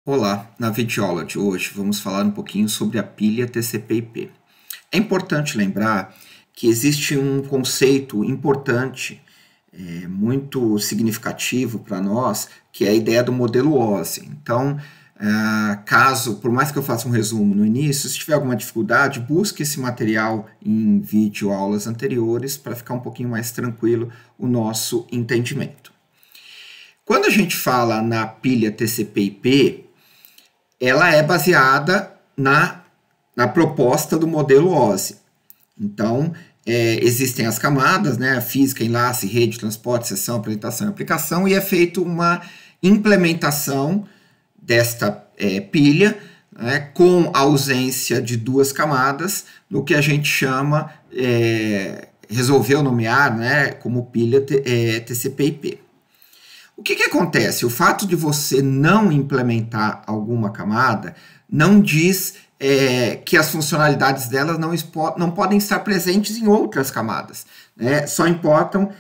Olá, na videoaula de hoje vamos falar um pouquinho sobre a pilha TCP/IP. É importante lembrar que existe um conceito importante, muito significativo para nós, que é a ideia do modelo OSI. Então, por mais que eu faça um resumo no início, se tiver alguma dificuldade, busque esse material em videoaulas anteriores para ficar um pouquinho mais tranquilo o nosso entendimento. Quando a gente fala na pilha TCP/IP, ela é baseada na proposta do modelo OSI. Então, existem as camadas, né, física, enlace, rede, transporte, seção, apresentação e aplicação, e é feita uma implementação desta pilha, né, com a ausência de duas camadas, no que a gente chama, resolveu nomear, né, como pilha TCP/IP. O que acontece? O fato de você não implementar alguma camada não diz que as funcionalidades delas não podem estar presentes em outras camadas, né? Só importam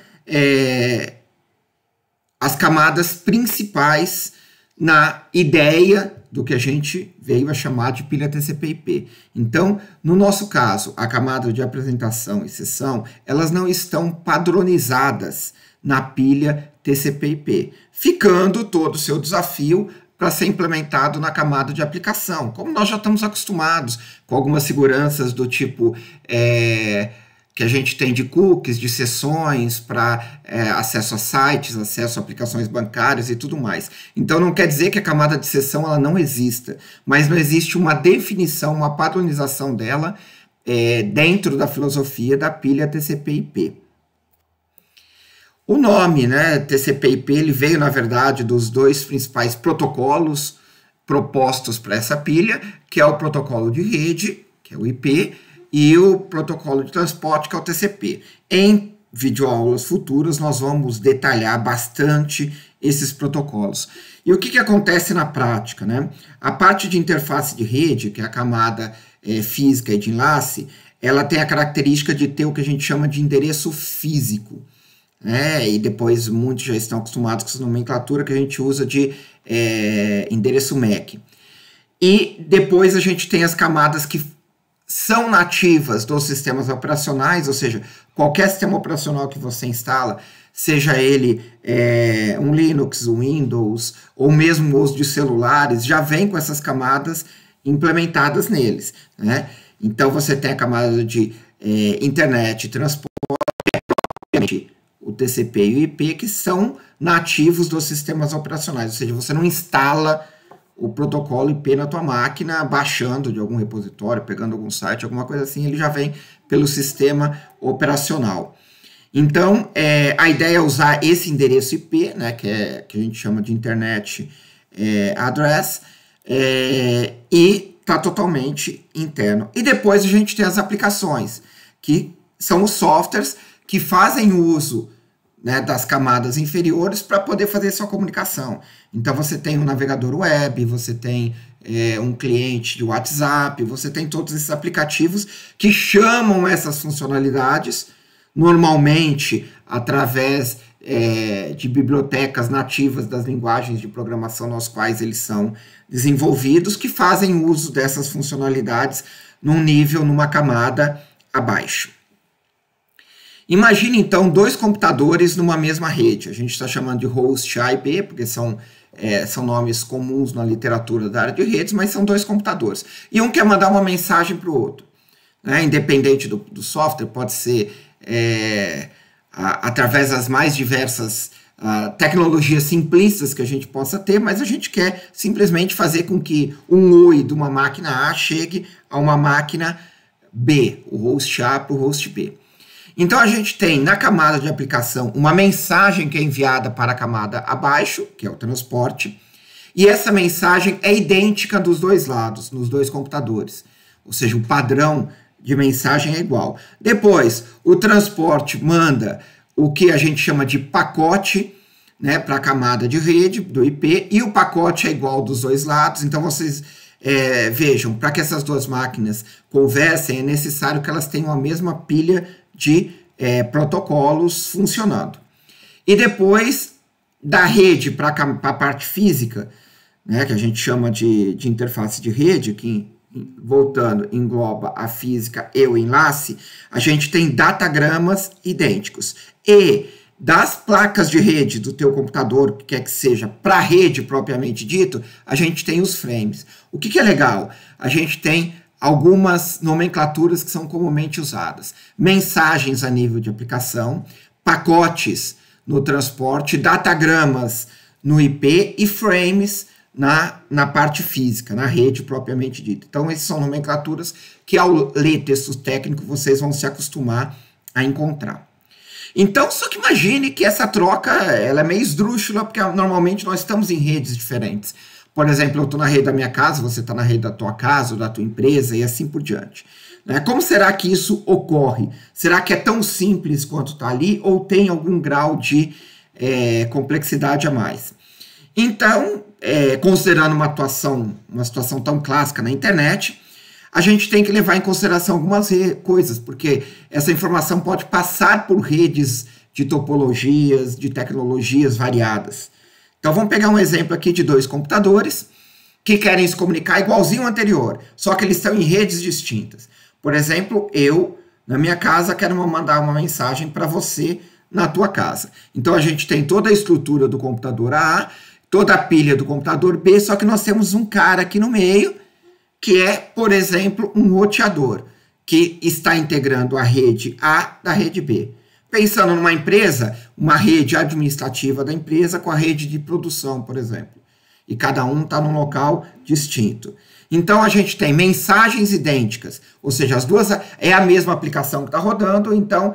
as camadas principais na ideia do que a gente veio a chamar de pilha TCP/IP. Então, no nosso caso, a camada de apresentação e sessão, elas não estão padronizadas na pilha TCP/IP, ficando todo o seu desafio para ser implementado na camada de aplicação, como nós já estamos acostumados, com algumas seguranças do tipo que a gente tem de cookies, de sessões para acesso a sites, acesso a aplicações bancárias e tudo mais. Então não quer dizer que a camada de sessão ela não exista, mas não existe uma definição, uma padronização dela dentro da filosofia da pilha TCP/IP. O nome, né, TCP/IP, ele veio, na verdade, dos dois principais protocolos propostos para essa pilha, que é o protocolo de rede, que é o IP, e o protocolo de transporte, que é o TCP. Em videoaulas futuras, nós vamos detalhar bastante esses protocolos. E o que acontece na prática, né? A parte de interface de rede, que é a camada física e de enlace, ela tem a característica de ter o que a gente chama de endereço físico. E depois muitos já estão acostumados com essa nomenclatura que a gente usa de endereço MAC. E depois a gente tem as camadas que são nativas dos sistemas operacionais, ou seja, qualquer sistema operacional que você instala, seja ele um Linux, um Windows, ou mesmo o uso de celulares, já vem com essas camadas implementadas neles, né? Então você tem a camada de internet, transporte, o TCP e o IP, que são nativos dos sistemas operacionais, ou seja, você não instala o protocolo IP na tua máquina, baixando de algum repositório, pegando algum site, alguma coisa assim, ele já vem pelo sistema operacional. Então, a ideia é usar esse endereço IP, né, que a gente chama de Internet Address, e está totalmente interno. E depois a gente tem as aplicações, que são os softwares que fazem uso, né, das camadas inferiores para poder fazer sua comunicação. Então você tem um navegador web, você tem um cliente de WhatsApp, você tem todos esses aplicativos que chamam essas funcionalidades, normalmente através de bibliotecas nativas das linguagens de programação nas quais eles são desenvolvidos, que fazem uso dessas funcionalidades num nível, numa camada abaixo. Imagine, então, dois computadores numa mesma rede. A gente está chamando de host A e B, porque são nomes comuns na literatura da área de redes, mas são dois computadores. E um quer mandar uma mensagem para o outro, né? Independente do software, pode ser através das mais diversas tecnologias simplistas que a gente possa ter, mas a gente quer simplesmente fazer com que um oi de uma máquina A chegue a uma máquina B, o host A para o host B. Então a gente tem na camada de aplicação uma mensagem que é enviada para a camada abaixo, que é o transporte, e essa mensagem é idêntica dos dois lados, nos dois computadores. Ou seja, o padrão de mensagem é igual. Depois, o transporte manda o que a gente chama de pacote, né, para a camada de rede do IP, e o pacote é igual dos dois lados. Então vocês vejam, para que essas duas máquinas conversem, é necessário que elas tenham a mesma pilha de protocolos funcionando. E depois, da rede para a parte física, né, que a gente chama de interface de rede, que, voltando, engloba a física e o enlace, a gente tem datagramas idênticos. E das placas de rede do teu computador, que quer que seja, para a rede propriamente dito, a gente tem os frames. O que é legal? A gente tem algumas nomenclaturas que são comumente usadas. Mensagens a nível de aplicação, pacotes no transporte, datagramas no IP e frames na parte física, na rede propriamente dita. Então, essas são nomenclaturas que, ao ler textos técnicos, vocês vão se acostumar a encontrar. Então, só que imagine que essa troca ela é meio esdrúxula, porque normalmente nós estamos em redes diferentes. Por exemplo, eu estou na rede da minha casa, você está na rede da tua casa ou da tua empresa e assim por diante. Como será que isso ocorre? Será que é tão simples quanto está ali ou tem algum grau de complexidade a mais? Então, considerando uma situação tão clássica na internet, a gente tem que levar em consideração algumas coisas, porque essa informação pode passar por redes de topologias, de tecnologias variadas. Então, vamos pegar um exemplo aqui de dois computadores que querem se comunicar igualzinho ao anterior, só que eles estão em redes distintas. Por exemplo, eu, na minha casa, quero mandar uma mensagem para você na tua casa. Então, a gente tem toda a estrutura do computador A, toda a pilha do computador B, só que nós temos um cara aqui no meio, que é, por exemplo, um roteador, que está integrando a rede A da rede B. Pensando numa empresa, uma rede administrativa da empresa com a rede de produção, por exemplo. E cada um está num local distinto. Então, a gente tem mensagens idênticas, ou seja, as duas é a mesma aplicação que está rodando, então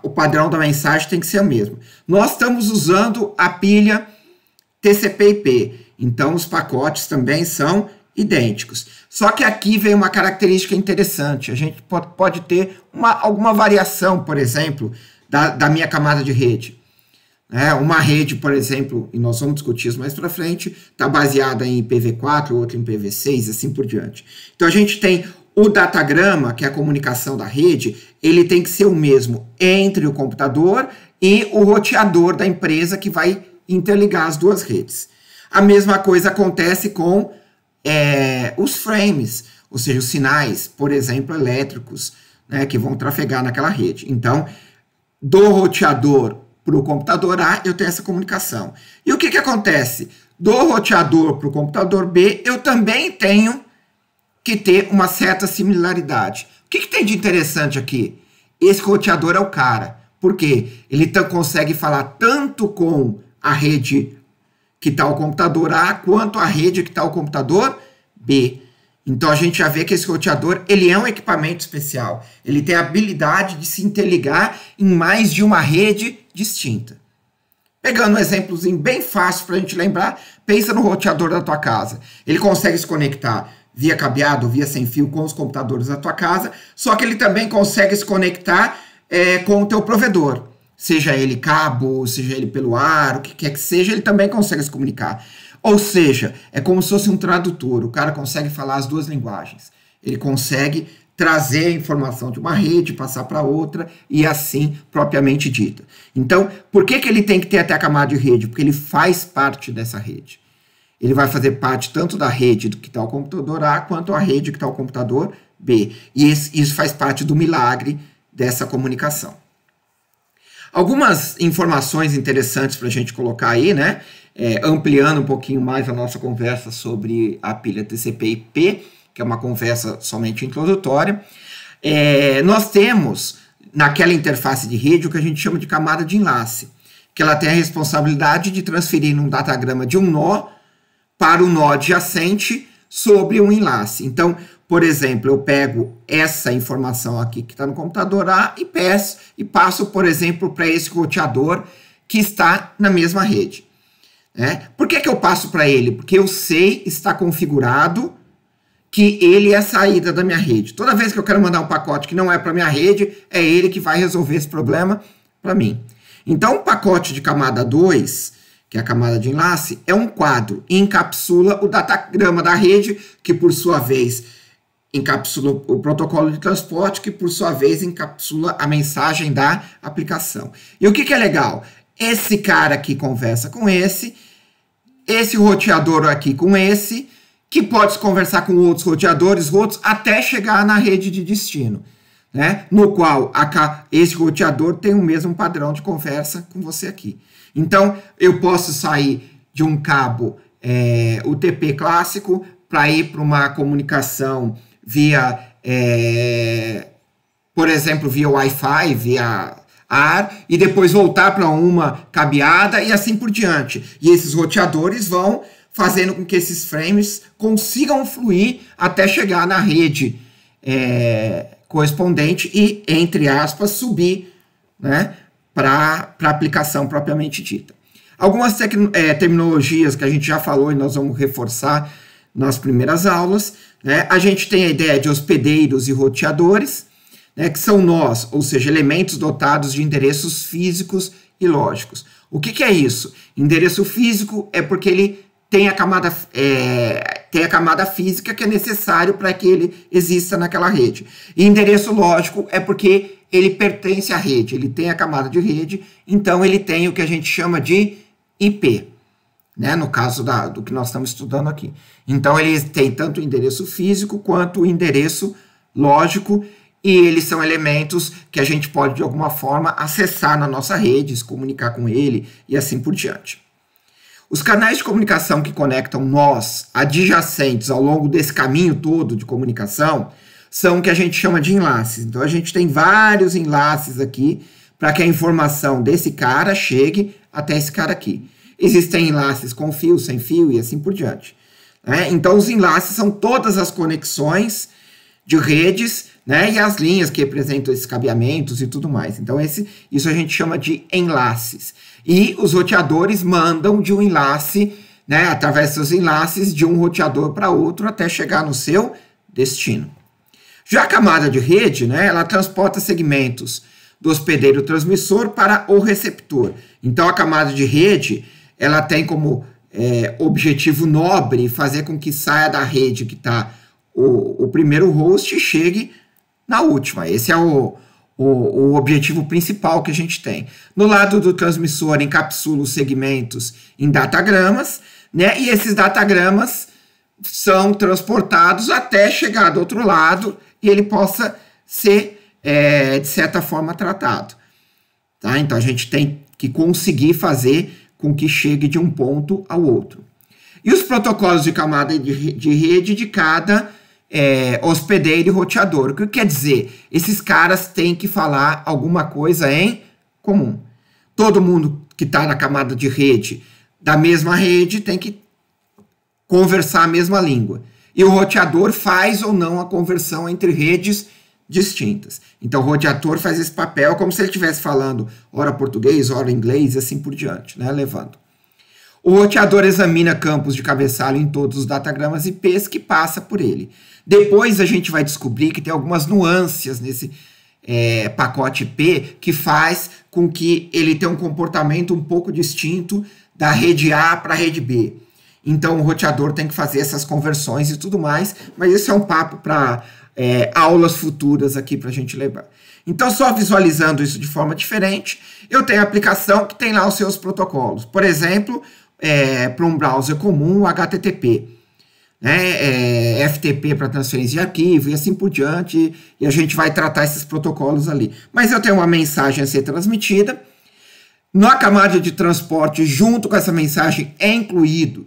o padrão da mensagem tem que ser o mesmo. Nós estamos usando a pilha TCP/IP, então os pacotes também são idênticos. Só que aqui vem uma característica interessante. A gente pode ter alguma variação, por exemplo, da minha camada de rede. Uma rede, por exemplo, e nós vamos discutir isso mais para frente, está baseada em IPv4, outra em IPv6, assim por diante. Então a gente tem o datagrama, que é a comunicação da rede, ele tem que ser o mesmo entre o computador e o roteador da empresa que vai interligar as duas redes. A mesma coisa acontece com os frames, ou seja, os sinais, por exemplo, elétricos, né, que vão trafegar naquela rede. Então, do roteador para o computador A, eu tenho essa comunicação. E o que acontece? Do roteador para o computador B, eu também tenho que ter uma certa similaridade. O que tem de interessante aqui? Esse roteador é o cara. Por quê? Ele consegue falar tanto com a rede que está o computador A, quanto a rede que está o computador B. Então, a gente já vê que esse roteador, ele é um equipamento especial. Ele tem a habilidade de se interligar em mais de uma rede distinta. Pegando um exemplozinho bem fácil para a gente lembrar, pensa no roteador da tua casa. Ele consegue se conectar via cabeado, via sem fio com os computadores da tua casa, só que ele também consegue se conectar com o teu provedor. Seja ele cabo, seja ele pelo ar, o que quer que seja, ele também consegue se comunicar. Ou seja, é como se fosse um tradutor, o cara consegue falar as duas linguagens. Ele consegue trazer a informação de uma rede, passar para outra e assim propriamente dita. Então, por que ele tem que ter até a camada de rede? Porque ele faz parte dessa rede. Ele vai fazer parte tanto da rede que está o computador A, quanto a rede que está o computador B. E isso faz parte do milagre dessa comunicação. Algumas informações interessantes para a gente colocar aí, né? Ampliando um pouquinho mais a nossa conversa sobre a pilha TCP/IP, que é uma conversa somente introdutória. Nós temos, naquela interface de rede, o que a gente chama de camada de enlace, que ela tem a responsabilidade de transferir um datagrama de um nó para o nó adjacente sobre um enlace. Então, por exemplo, eu pego essa informação aqui que está no computador A e passo, por exemplo, para esse roteador que está na mesma rede. Por que eu passo para ele? Porque eu sei, está configurado, que ele é a saída da minha rede. Toda vez que eu quero mandar um pacote que não é para minha rede, é ele que vai resolver esse problema para mim. Então, o pacote de camada 2, que é a camada de enlace, é um quadro, encapsula o datagrama da rede, que por sua vez encapsula o protocolo de transporte, que por sua vez encapsula a mensagem da aplicação. E o que é legal? Esse cara aqui conversa com esse, esse roteador aqui com esse, que pode se conversar com outros roteadores, até chegar na rede de destino, né? No qual esse roteador tem o mesmo padrão de conversa com você aqui. Então, eu posso sair de um cabo UTP clássico para ir para uma comunicação via, por exemplo, via Wi-Fi, via ar, e depois voltar para uma cabeada e assim por diante. E esses roteadores vão fazendo com que esses frames consigam fluir até chegar na rede correspondente e, entre aspas, subir, né, para a aplicação propriamente dita. Algumas terminologias que a gente já falou e nós vamos reforçar nas primeiras aulas, né? A gente tem a ideia de hospedeiros e roteadores, né, que são nós, ou seja, elementos dotados de endereços físicos e lógicos. O que é isso? Endereço físico é porque ele tem a camada física que é necessário para que ele exista naquela rede. E endereço lógico é porque ele pertence à rede, ele tem a camada de rede, então ele tem o que a gente chama de IP, né, no caso do que nós estamos estudando aqui. Então ele tem tanto o endereço físico quanto o endereço lógico, e eles são elementos que a gente pode, de alguma forma, acessar na nossa rede, se comunicar com ele e assim por diante. Os canais de comunicação que conectam nós, adjacentes, ao longo desse caminho todo de comunicação, são o que a gente chama de enlaces. Então, a gente tem vários enlaces aqui para que a informação desse cara chegue até esse cara aqui. Existem enlaces com fio, sem fio e assim por diante, né? Então, os enlaces são todas as conexões de redes, né, e as linhas que representam esses cabeamentos e tudo mais. Então, isso a gente chama de enlaces. E os roteadores mandam de um enlace, né, através dos enlaces, de um roteador para outro até chegar no seu destino. Já a camada de rede, né, ela transporta segmentos do hospedeiro transmissor para o receptor. Então, a camada de rede, ela tem como objetivo nobre fazer com que saia da rede que está o primeiro host e chegue na última. Esse é o objetivo principal que a gente tem. No lado do transmissor, encapsula os segmentos em datagramas, né? E esses datagramas são transportados até chegar do outro lado e ele possa ser, de certa forma, tratado. Tá? Então, a gente tem que conseguir fazer com que chegue de um ponto ao outro. E os protocolos de camada de rede de cada hospedeiro e roteador. O que quer dizer? Esses caras têm que falar alguma coisa em comum. Todo mundo que está na camada de rede da mesma rede tem que conversar a mesma língua. E o roteador faz ou não a conversão entre redes distintas. Então, o roteador faz esse papel como se ele estivesse falando ora português, ora inglês e assim por diante, né? Levando. O roteador examina campos de cabeçalho em todos os datagramas IPs que passa por ele. Depois a gente vai descobrir que tem algumas nuances nesse pacote IP que faz com que ele tenha um comportamento um pouco distinto da rede A para a rede B. Então o roteador tem que fazer essas conversões e tudo mais, mas esse é um papo para aulas futuras aqui para a gente levar. Então, só visualizando isso de forma diferente, eu tenho a aplicação que tem lá os seus protocolos. Por exemplo, para um browser comum, o HTTP, né? FTP para transferência de arquivo e assim por diante, e a gente vai tratar esses protocolos ali. Mas eu tenho uma mensagem a ser transmitida, na camada de transporte, junto com essa mensagem, é incluído,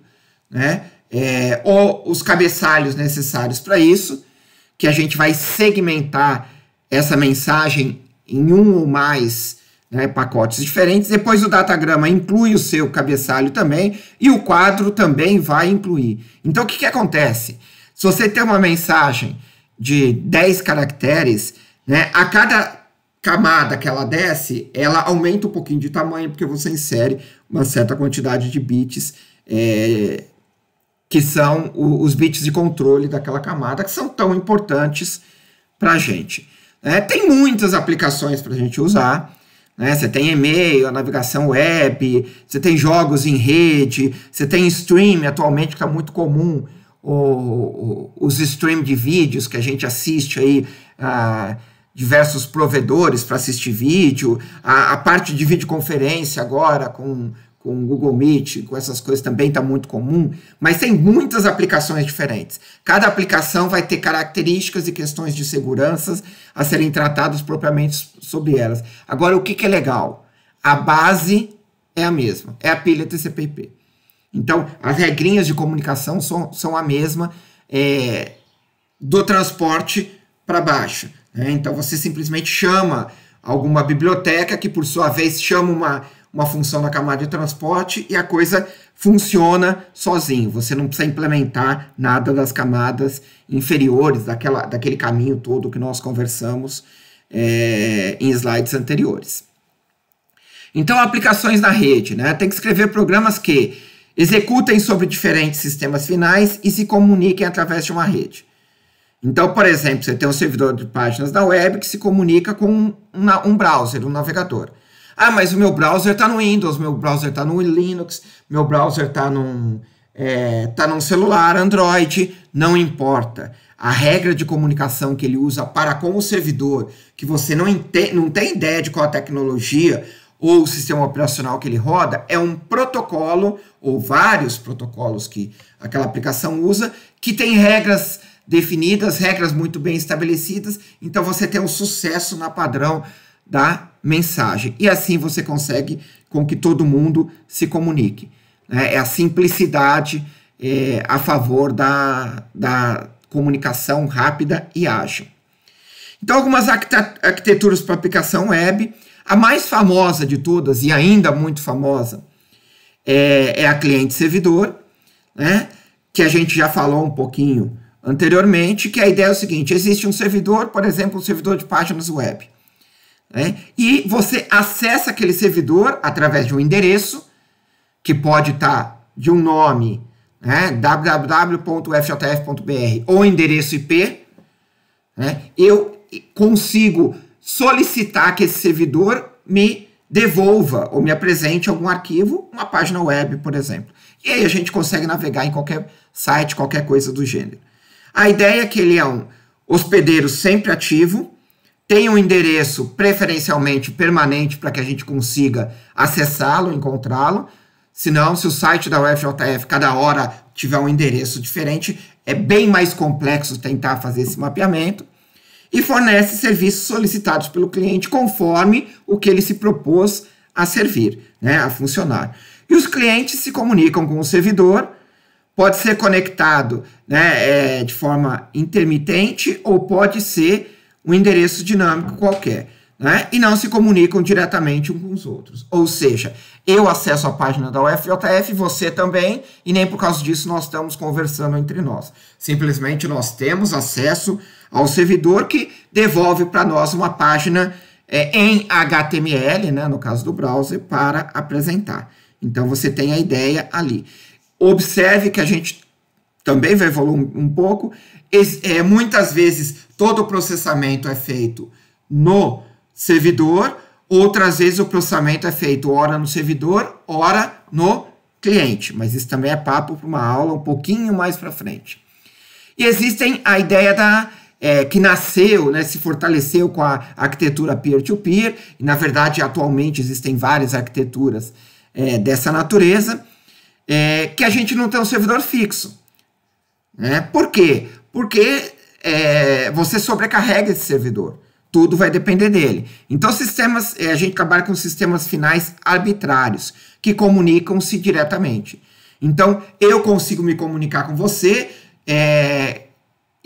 né, os cabeçalhos necessários para isso, que a gente vai segmentar essa mensagem em um ou mais, né, pacotes diferentes. Depois o datagrama inclui o seu cabeçalho também, e o quadro também vai incluir. Então, o que acontece? Se você tem uma mensagem de 10 caracteres, né, a cada camada que ela desce, ela aumenta um pouquinho de tamanho, porque você insere uma certa quantidade de bits, que são os bits de controle daquela camada, que são tão importantes para a gente. Tem muitas aplicações para a gente usar, né? Você tem e-mail, a navegação web, você tem jogos em rede, você tem stream, atualmente que está muito comum, os stream de vídeos que a gente assiste aí, diversos provedores para assistir vídeo, a parte de videoconferência agora com com o Google Meet, com essas coisas também está muito comum, mas tem muitas aplicações diferentes. Cada aplicação vai ter características e questões de segurança a serem tratadas propriamente sobre elas. Agora, o que é legal? A base é a mesma, é a pilha TCP/IP. Então, as regrinhas de comunicação são a mesma do transporte para baixo. Né? Então, você simplesmente chama alguma biblioteca que, por sua vez, chama uma função da camada de transporte e a coisa funciona sozinho. Você não precisa implementar nada das camadas inferiores, daquele caminho todo que nós conversamos em slides anteriores. Então, aplicações na rede, né? Tem que escrever programas que executem sobre diferentes sistemas finais e se comuniquem através de uma rede. Então, por exemplo, você tem um servidor de páginas da web que se comunica com um browser, um navegador. Ah, mas o meu browser está no Windows, meu browser está no Linux, meu browser está num celular Android, não importa. A regra de comunicação que ele usa para com o servidor, que você não tem ideia de qual a tecnologia ou o sistema operacional que ele roda, é um protocolo, ou vários protocolos que aquela aplicação usa, que tem regras definidas, regras muito bem estabelecidas, então você tem um sucesso na padrão da mensagem. E assim você consegue com que todo mundo se comunique. Né? É a simplicidade a favor da comunicação rápida e ágil. Então, algumas arquiteturas para aplicação web. A mais famosa de todas, e ainda muito famosa, é a cliente-servidor, né? Que a gente já falou um pouquinho anteriormente, que a ideia é o seguinte: existe um servidor, por exemplo, um servidor de páginas web, né? E você acessa aquele servidor através de um endereço, que pode estar de um nome, né? www.fjf.br, ou endereço IP, né? Eu consigo solicitar que esse servidor me devolva ou me apresente algum arquivo, uma página web, por exemplo. E aí a gente consegue navegar em qualquer site, qualquer coisa do gênero. A ideia é que ele é um hospedeiro sempre ativo, tem um endereço preferencialmente permanente para que a gente consiga acessá-lo, encontrá-lo. Senão, se o site da UFJF cada hora tiver um endereço diferente, é bem mais complexo tentar fazer esse mapeamento. E fornece serviços solicitados pelo cliente conforme o que ele se propôs a servir, né, a funcionar. E os clientes se comunicam com o servidor, pode ser conectado, né, de forma intermitente ou pode ser um endereço dinâmico qualquer, né, e não se comunicam diretamente uns com os outros. Ou seja, eu acesso a página da UFJF, você também, e nem por causa disso nós estamos conversando entre nós. Simplesmente nós temos acesso ao servidor que devolve para nós uma página em HTML, né, no caso do browser, para apresentar. Então você tem a ideia ali. Observe que a gente também vai evoluir um pouco. Muitas vezes todo o processamento é feito no servidor, outras vezes o processamento é feito ora no servidor, ora no cliente. Mas isso também é papo para uma aula um pouquinho mais para frente. E existem a ideia que nasceu, né, se fortaleceu com a arquitetura peer-to-peer, e na verdade atualmente existem várias arquiteturas dessa natureza, que a gente não tem um servidor fixo. Né? Por quê? Porque você sobrecarrega esse servidor, tudo vai depender dele. Então a gente trabalha com sistemas finais arbitrários, que comunicam-se diretamente. Então eu consigo me comunicar com você,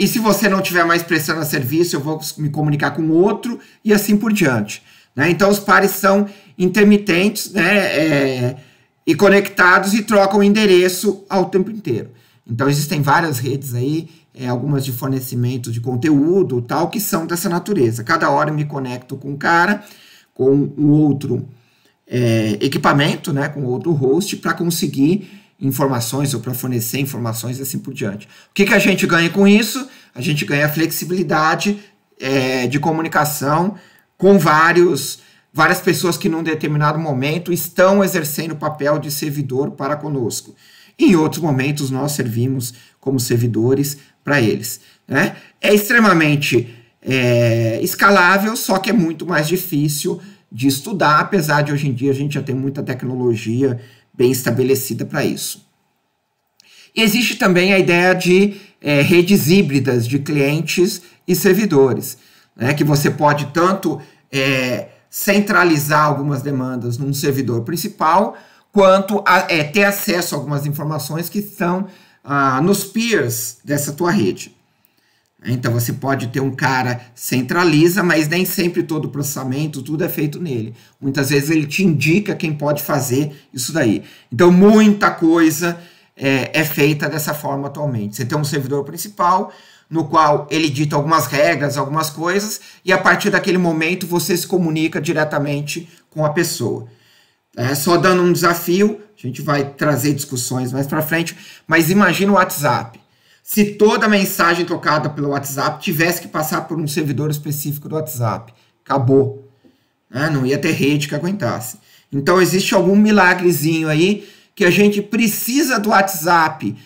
e se você não estiver mais prestando serviço, eu vou me comunicar com outro e assim por diante. Né? Então, os pares são intermitentes, né, e conectados e trocam endereço ao tempo inteiro. Então, existem várias redes aí, algumas de fornecimento de conteúdo, tal, que são dessa natureza. Cada hora eu me conecto com um cara, com um outro equipamento, né, com outro host, para conseguir informações ou para fornecer informações e assim por diante. O que a gente ganha com isso? A gente ganha flexibilidade de comunicação com várias pessoas que num determinado momento estão exercendo o papel de servidor para conosco. Em outros momentos nós servimos como servidores para eles. Né? É extremamente escalável, só que é muito mais difícil de estudar, apesar de hoje em dia a gente já tem muita tecnologia bem estabelecida para isso. E existe também a ideia de redes híbridas de clientes e servidores, né, que você pode tanto centralizar algumas demandas num servidor principal, quanto ter acesso a algumas informações que estão nos peers dessa tua rede. Então você pode ter um cara centraliza, mas nem sempre todo o processamento, tudo é feito nele. Muitas vezes ele te indica quem pode fazer isso daí. Então muita coisa é feita dessa forma atualmente. Você tem um servidor principal, no qual ele dita algumas regras, algumas coisas, e a partir daquele momento você se comunica diretamente com a pessoa. Só dando um desafio, a gente vai trazer discussões mais para frente, mas imagina o WhatsApp. Se toda mensagem trocada pelo WhatsApp tivesse que passar por um servidor específico do WhatsApp, acabou. Não ia ter rede que aguentasse. Então existe algum milagrezinho aí que a gente precisa do WhatsApp,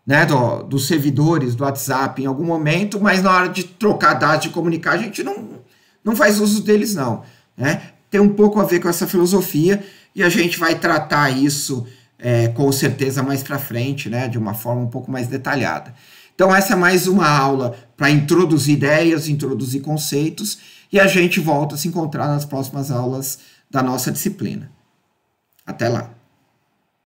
né, dos servidores do WhatsApp em algum momento, mas na hora de trocar dados, de comunicar, a gente não faz uso deles não. Né? Tem um pouco a ver com essa filosofia e a gente vai tratar isso com certeza mais para frente, né, de uma forma um pouco mais detalhada. Então essa é mais uma aula para introduzir ideias, introduzir conceitos, e a gente volta a se encontrar nas próximas aulas da nossa disciplina. Até lá!